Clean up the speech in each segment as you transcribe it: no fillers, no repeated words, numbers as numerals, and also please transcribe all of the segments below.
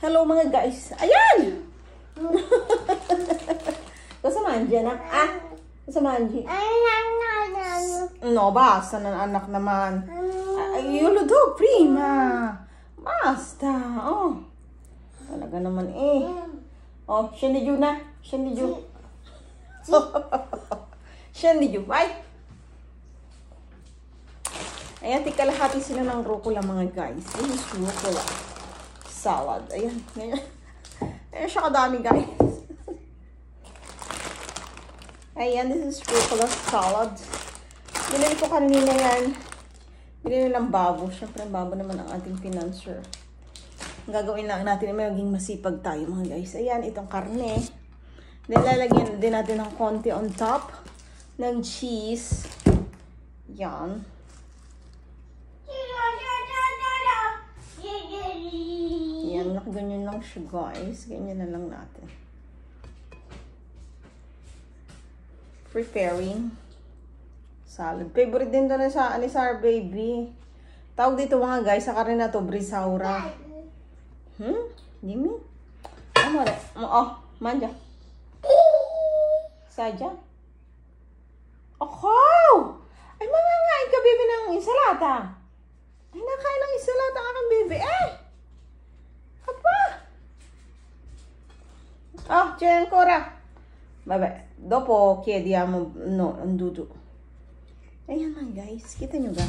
Hello mga guys. Ayan! Kasamahan dyan na. Kasamahan dyan. No, basta na anak naman. Yulo do, prima. Basta. Oh. Talaga naman eh. Oh, siya ni Ju na. Siya ni Ju. Siya ni Ju. Bye. Ayan, tikalahati sila ng rucola mga guys. This is rucola salad. Ayan, ganyan. Ayan siya kadami guys. Ayan, this is rucola salad. Binili ko kanina yan. Binili ng babo. Siyempre, ang babo naman ang ating financer. Ang gagawin lang natin ay maging masipag tayo mga guys. Ayan, itong karne. Nilalagyan din natin ng konti on top ng cheese. Yan. Yan, nakaganyan lang siya guys. Ganyan na lang natin. Preparing salad. Favorite din to na sa Anisar baby. Tawag dito mga guys, sa karne na to, brisaura. Jimmy? Amore. Oh, manja. Sadya. Oh, ay mangangain ka baby ng insalata. Ay nakain ng insalata ang aking baby. Apa? Oh, c'è ancora. Vabbè, dopo chiediamo no, anduto. Ayan mga guys, kita nyo ba?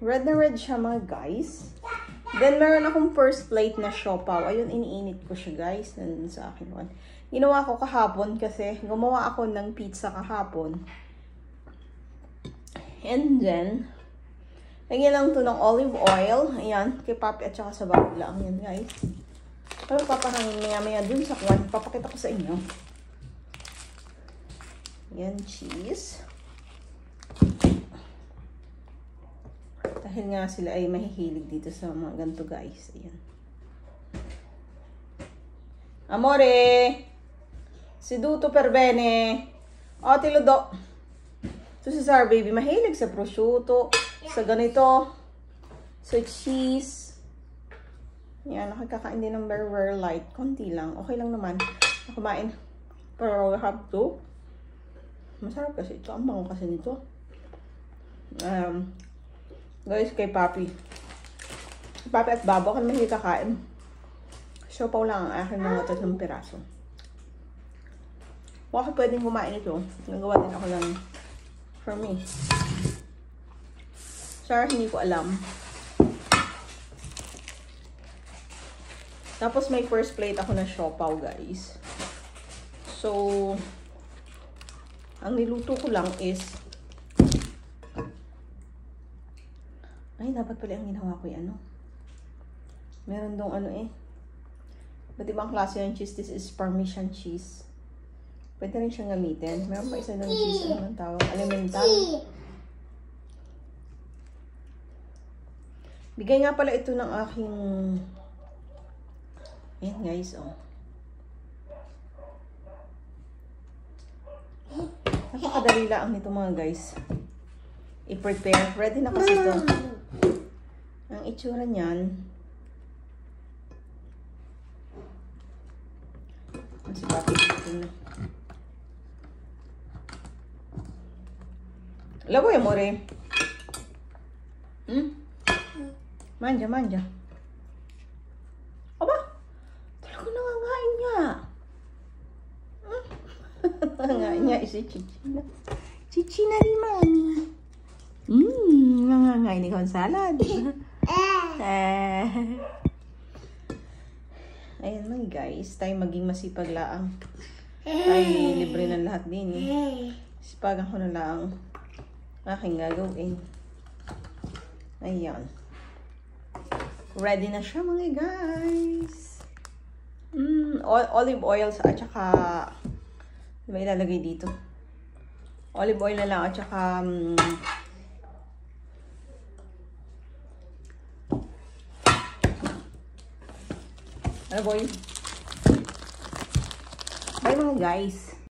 Red na red siya mga guys. Then meron akong first plate na siopaw. Ayun, iniinit ko siya guys. Nandun sa akin one. Ginawa ko kahapon kasi gumawa ako ng pizza kahapon. And then, lagyan lang to ng olive oil. Ayan, kay Papi at saka sa bago lang. Ayan guys. Pero papahangin maya-maya dun sa kwan. Papakita ko sa inyo. Ayan, cheese. Dahil nga sila ay mahihilig dito sa mga ganito guys. Ayan. Amore! Si Duto per bene. O, Tilodo. Ito si Sar baby. Mahilig sa prosciutto. Sa ganito. Sa cheese. Yan. Nakakakain din ng very light. Konti lang. Okay lang naman. Kumain. Pero we have to. Masarap kasi ito. Ang bango kasi nito. Guys, kay Papi. Papi at Babo. Kami hindi kakain. Siopaw lang ang akin mga 3 piraso. Bakit pwedeng kumain ito? Nagawa din ako lang for me. Sorry, hindi ko alam. Tapos may first plate ako na siopaw, guys. So, ang niluto ko lang is ay, dapat pala ang ginawa ko yung ano. Meron dong ano eh. Ba't ibang klase yung cheese? This is Parmesan cheese. Pwede rin siyang gamitin. Meron pa isa doon cheese. Ano ang tawag? Elemental. Bigay nga pala ito ng aking... Ayan guys, oh. Napakadali lang nito mga guys. I-prepare. Ready na kasi ito. Ang itsura niyan. Mas papi dito na. Laboy, amore. Manja, manja. Aba, talaga nangangain niya. Nangangain niya si Chichina. Chichina rin, mami. Nangangain ikaw ang salad. Ayan man guys, tayo maging masipag laang. Tayo libre ng lahat din eh. Sipagan ko na lang aking gagawin. Ayan. Ready na siya mga guys. Olive oil at saka diba ilalagay dito? Olive oil na lang at saka ano boy? Bye mga guys.